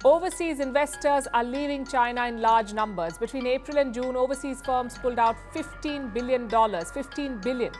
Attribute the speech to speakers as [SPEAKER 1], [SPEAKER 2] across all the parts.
[SPEAKER 1] Overseas investors are leaving China in large numbers. Between April and June, overseas firms pulled out $15 billion, $15 billion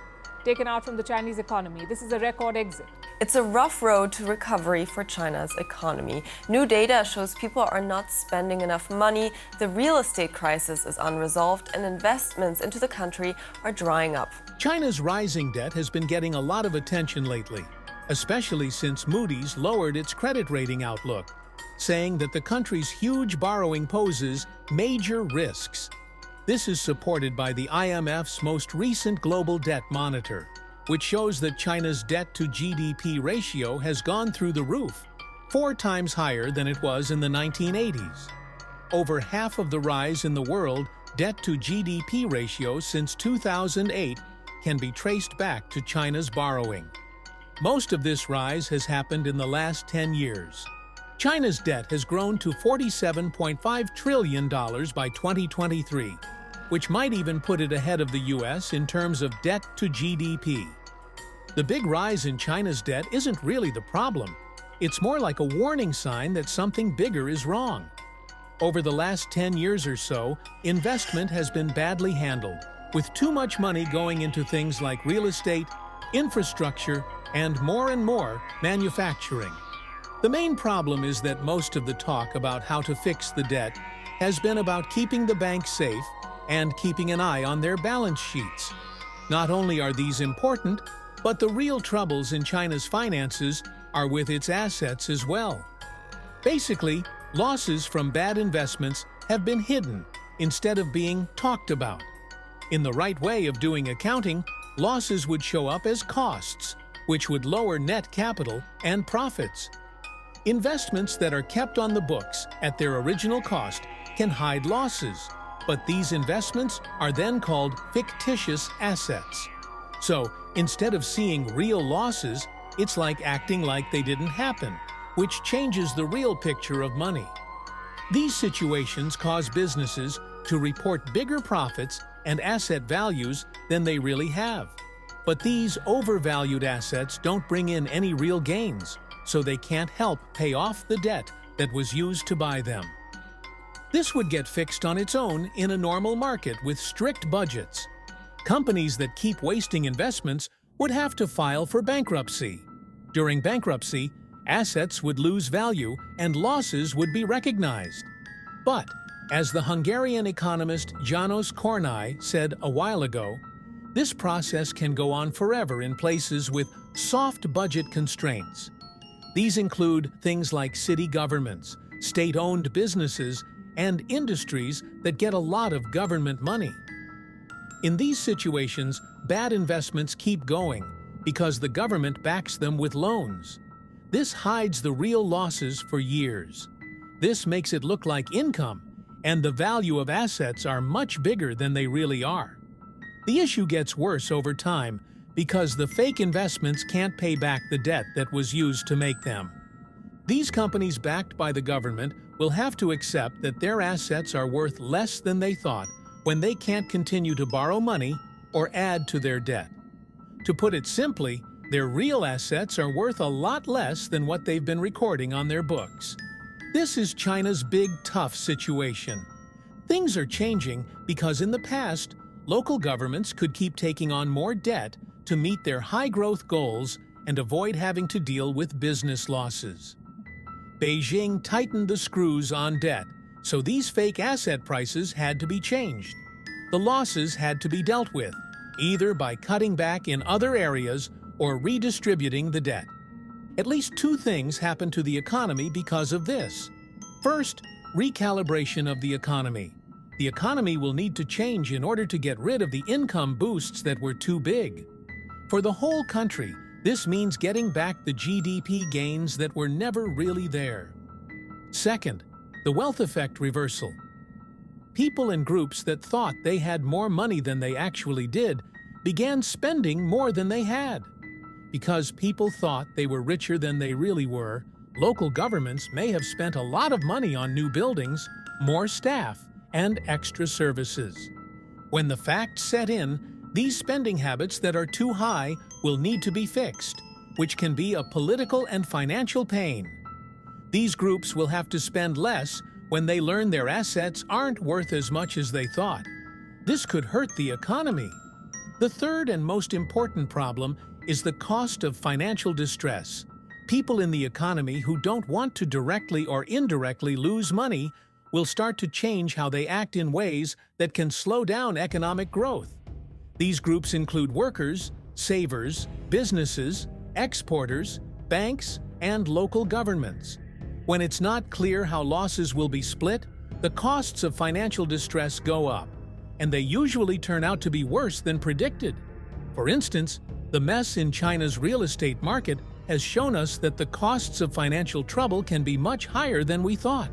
[SPEAKER 1] taken out from the Chinese economy. This is a record exit.
[SPEAKER 2] It's a rough road to recovery for China's economy. New data shows people are not spending enough money, the real estate crisis is unresolved, and investments into the country are drying up.
[SPEAKER 3] China's rising debt has been getting a lot of attention lately, especially since Moody's lowered its credit rating outlook, saying that the country's huge borrowing poses major risks. This is supported by the IMF's most recent global debt monitor, which shows that China's debt-to-GDP ratio has gone through the roof, 4 times higher than it was in the 1980s. Over half of the rise in the world debt-to-GDP ratio since 2008 can be traced back to China's borrowing. Most of this rise has happened in the last 10 years. China's debt has grown to $47.5 trillion by 2023, which might even put it ahead of the US in terms of debt to GDP. The big rise in China's debt isn't really the problem. It's more like a warning sign that something bigger is wrong. Over the last 10 years or so, investment has been badly handled, with too much money going into things like real estate, infrastructure, and more manufacturing. The main problem is that most of the talk about how to fix the debt has been about keeping the banks safe and keeping an eye on their balance sheets. Not only are these important, but the real troubles in China's finances are with its assets as well. Basically, losses from bad investments have been hidden instead of being talked about. In the right way of doing accounting, losses would show up as costs, which would lower net capital and profits. Investments that are kept on the books at their original cost can hide losses, but these investments are then called fictitious assets. So, instead of seeing real losses, it's like acting like they didn't happen, which changes the real picture of money. These situations cause businesses to report bigger profits and asset values than they really have. But these overvalued assets don't bring in any real gains, so they can't help pay off the debt that was used to buy them. This would get fixed on its own in a normal market with strict budgets. Companies that keep wasting investments would have to file for bankruptcy. During bankruptcy, assets would lose value and losses would be recognized. But, as the Hungarian economist János Kornai said a while ago, this process can go on forever in places with soft budget constraints. These include things like city governments, state-owned businesses, and industries that get a lot of government money. In these situations, bad investments keep going because the government backs them with loans. This hides the real losses for years. This makes it look like income, and the value of assets are much bigger than they really are. The issue gets worse over time because the fake investments can't pay back the debt that was used to make them. These companies backed by the government will have to accept that their assets are worth less than they thought when they can't continue to borrow money or add to their debt. To put it simply, their real assets are worth a lot less than what they've been recording on their books. This is China's big, tough situation. Things are changing because in the past, local governments could keep taking on more debt to meet their high-growth goals and avoid having to deal with business losses. Beijing tightened the screws on debt, so these fake asset prices had to be changed. The losses had to be dealt with, either by cutting back in other areas or redistributing the debt. At least 2 things happened to the economy because of this. First, recalibration of the economy. The economy will need to change in order to get rid of the income boosts that were too big. For the whole country, this means getting back the GDP gains that were never really there. Second, the wealth effect reversal. People and groups that thought they had more money than they actually did began spending more than they had. Because people thought they were richer than they really were, local governments may have spent a lot of money on new buildings, more staff, and extra services. When the facts set in, these spending habits that are too high will need to be fixed, which can be a political and financial pain. These groups will have to spend less when they learn their assets aren't worth as much as they thought. This could hurt the economy. The third and most important problem is the cost of financial distress. People in the economy who don't want to directly or indirectly lose money will start to change how they act in ways that can slow down economic growth. These groups include workers, savers, businesses, exporters, banks, and local governments. When it's not clear how losses will be split, the costs of financial distress go up, and they usually turn out to be worse than predicted. For instance, the mess in China's real estate market has shown us that the costs of financial trouble can be much higher than we thought.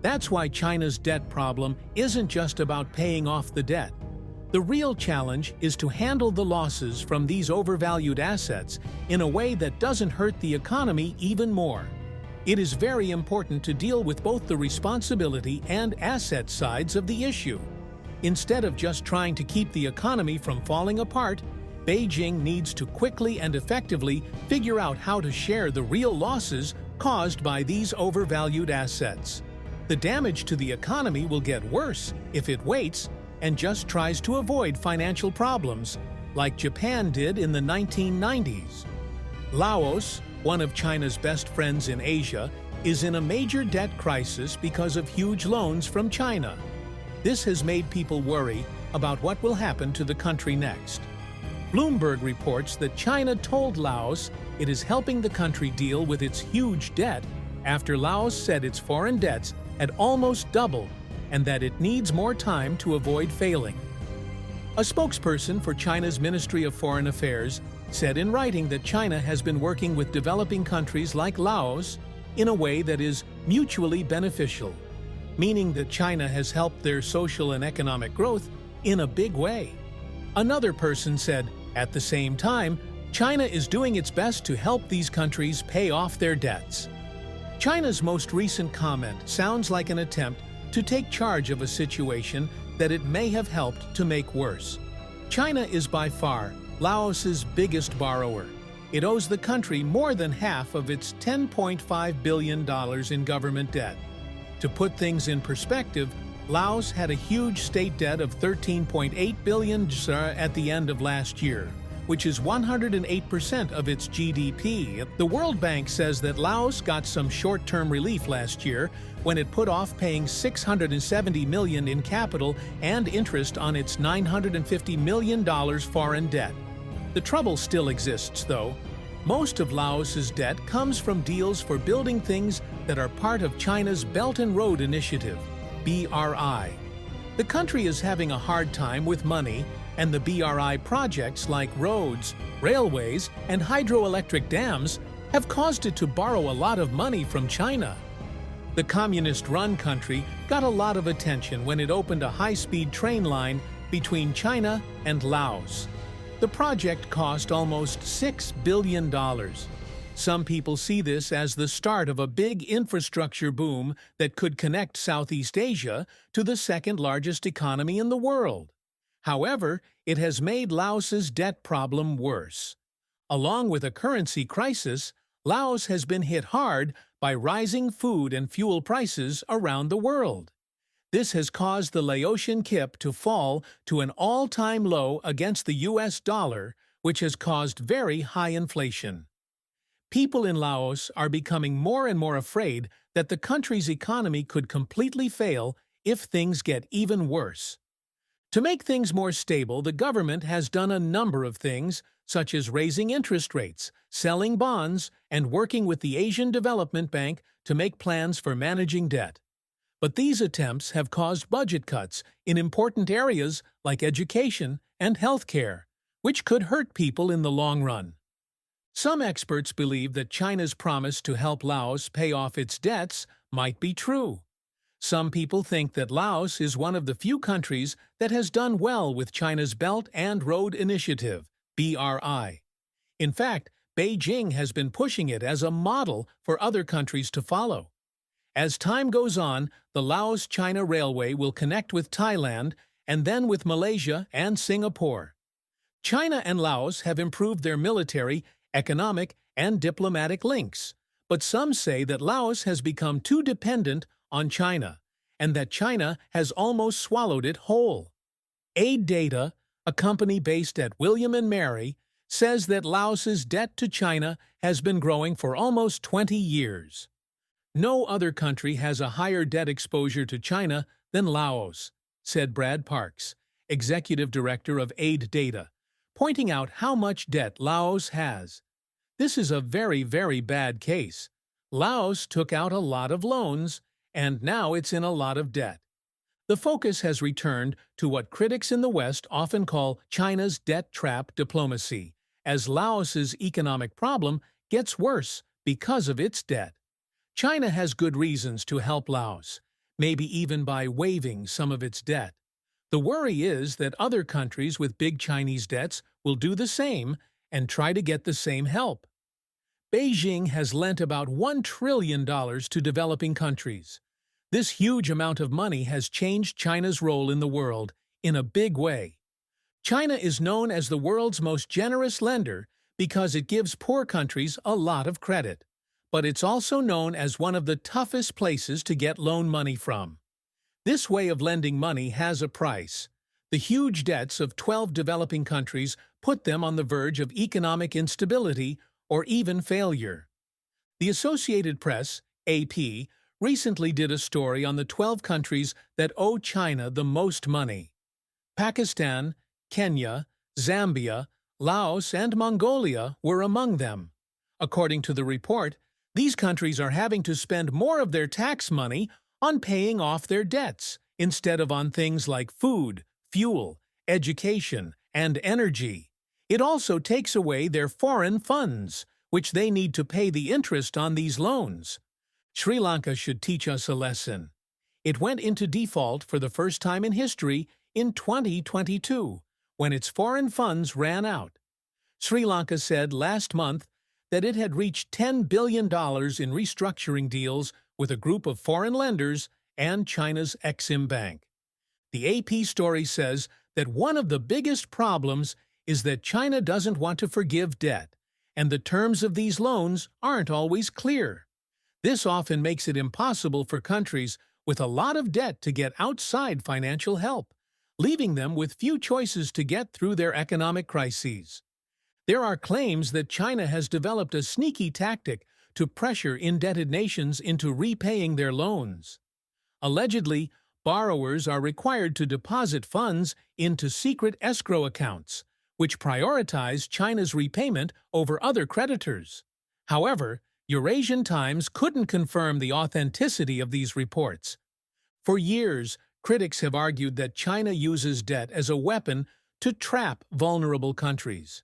[SPEAKER 3] That's why China's debt problem isn't just about paying off the debt. The real challenge is to handle the losses from these overvalued assets in a way that doesn't hurt the economy even more. It is very important to deal with both the responsibility and asset sides of the issue. Instead of just trying to keep the economy from falling apart, Beijing needs to quickly and effectively figure out how to share the real losses caused by these overvalued assets. The damage to the economy will get worse if it waits and just tries to avoid financial problems, like Japan did in the 1990s. Laos, one of China's best friends in Asia, is in a major debt crisis because of huge loans from China. This has made people worry about what will happen to the country next. Bloomberg reports that China told Laos it is helping the country deal with its huge debt after Laos said its foreign debts had almost doubled and that it needs more time to avoid failing. A spokesperson for China's Ministry of Foreign Affairs said in writing that China has been working with developing countries like Laos in a way that is mutually beneficial, meaning that China has helped their social and economic growth in a big way. Another person said, at the same time, China is doing its best to help these countries pay off their debts. China's most recent comment sounds like an attempt to take charge of a situation that it may have helped to make worse. China is by far Laos's biggest borrower. It owes the country more than half of its $10.5 billion in government debt. To put things in perspective, Laos had a huge state debt of $13.8 billion at the end of last year, which is 108% of its GDP. The World Bank says that Laos got some short-term relief last year when it put off paying $670 million in capital and interest on its $950 million foreign debt. The trouble still exists, though. Most of Laos's debt comes from deals for building things that are part of China's Belt and Road Initiative, BRI. The country is having a hard time with money, and the BRI projects like roads, railways, and hydroelectric dams have caused it to borrow a lot of money from China. The communist-run country got a lot of attention when it opened a high-speed train line between China and Laos. The project cost almost $6 billion. Some people see this as the start of a big infrastructure boom that could connect Southeast Asia to the second-largest economy in the world. However, it has made Laos's debt problem worse. Along with a currency crisis, Laos has been hit hard by rising food and fuel prices around the world. This has caused the Laotian kip to fall to an all-time low against the US dollar, which has caused very high inflation. People in Laos are becoming more and more afraid that the country's economy could completely fail if things get even worse. To make things more stable, the government has done a number of things, such as raising interest rates, selling bonds, and working with the Asian Development Bank to make plans for managing debt. But these attempts have caused budget cuts in important areas like education and healthcare, which could hurt people in the long run. Some experts believe that China's promise to help Laos pay off its debts might be true. Some people think that Laos is one of the few countries that has done well with China's Belt and Road Initiative, BRI. In fact, Beijing has been pushing it as a model for other countries to follow. As time goes on, the Laos-China Railway will connect with Thailand and then with Malaysia and Singapore. China and Laos have improved their military, economic, and diplomatic links, But some say that Laos has become too dependent on China, and that China has almost swallowed it whole. Aid Data, a company based at William and Mary, says that Laos's debt to China has been growing for almost 20 years. No other country has a higher debt exposure to China than Laos, said Brad Parks, executive director of Aid Data, pointing out how much debt Laos has. This is a very, very bad case. Laos took out a lot of loans, and now it's in a lot of debt. The focus has returned to what critics in the West often call China's debt trap diplomacy, as Laos's economic problem gets worse because of its debt. China has good reasons to help Laos, maybe even by waiving some of its debt. The worry is that other countries with big Chinese debts will do the same and try to get the same help. Beijing has lent about $1 trillion to developing countries. This huge amount of money has changed China's role in the world in a big way. China is known as the world's most generous lender because it gives poor countries a lot of credit. But it's also known as one of the toughest places to get loan money from. This way of lending money has a price. The huge debts of 12 developing countries put them on the verge of economic instability or even failure. The Associated Press, AP, recently did a story on the 12 countries that owe China the most money. Pakistan, Kenya, Zambia, Laos, and Mongolia were among them. According to the report, these countries are having to spend more of their tax money on paying off their debts instead of on things like food, fuel, education, and energy. It also takes away their foreign funds, which they need to pay the interest on these loans. Sri Lanka should teach us a lesson. It went into default for the first time in history in 2022, when its foreign funds ran out. Sri Lanka said last month that it had reached $10 billion in restructuring deals with a group of foreign lenders and China's Exim Bank. The AP story says that one of the biggest problems is that China doesn't want to forgive debt, and the terms of these loans aren't always clear. This often makes it impossible for countries with a lot of debt to get outside financial help, leaving them with few choices to get through their economic crises. There are claims that China has developed a sneaky tactic to pressure indebted nations into repaying their loans. Allegedly, borrowers are required to deposit funds into secret escrow accounts, which prioritize China's repayment over other creditors. However, Eurasian Times couldn't confirm the authenticity of these reports. For years, critics have argued that China uses debt as a weapon to trap vulnerable countries.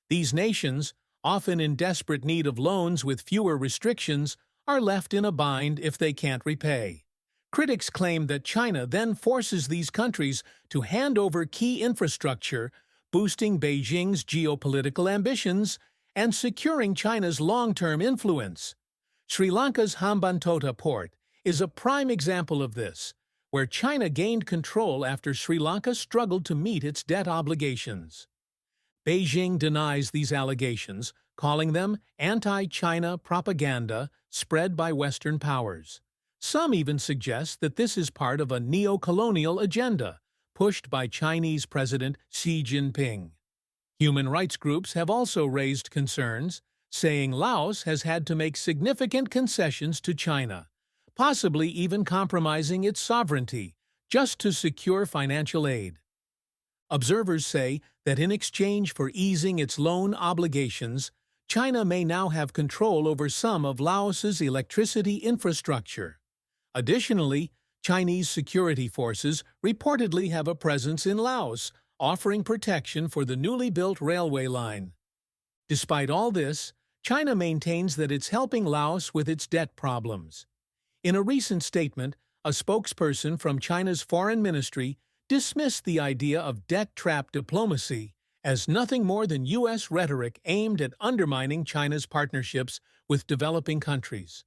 [SPEAKER 3] These nations, often in desperate need of loans with fewer restrictions, are left in a bind if they can't repay. Critics claim that China then forces these countries to hand over key infrastructure, boosting Beijing's geopolitical ambitions and securing China's long-term influence. Sri Lanka's Hambantota port is a prime example of this, where China gained control after Sri Lanka struggled to meet its debt obligations. Beijing denies these allegations, calling them anti-China propaganda spread by Western powers. Some even suggest that this is part of a neo-colonial agenda pushed by Chinese President Xi Jinping. Human rights groups have also raised concerns, saying Laos has had to make significant concessions to China, possibly even compromising its sovereignty, just to secure financial aid. Observers say that in exchange for easing its loan obligations, China may now have control over some of Laos's electricity infrastructure. Additionally, Chinese security forces reportedly have a presence in Laos, offering protection for the newly built railway line. Despite all this, China maintains that it's helping Laos with its debt problems. In a recent statement, a spokesperson from China's foreign ministry dismissed the idea of debt trap diplomacy as nothing more than U.S. rhetoric aimed at undermining China's partnerships with developing countries.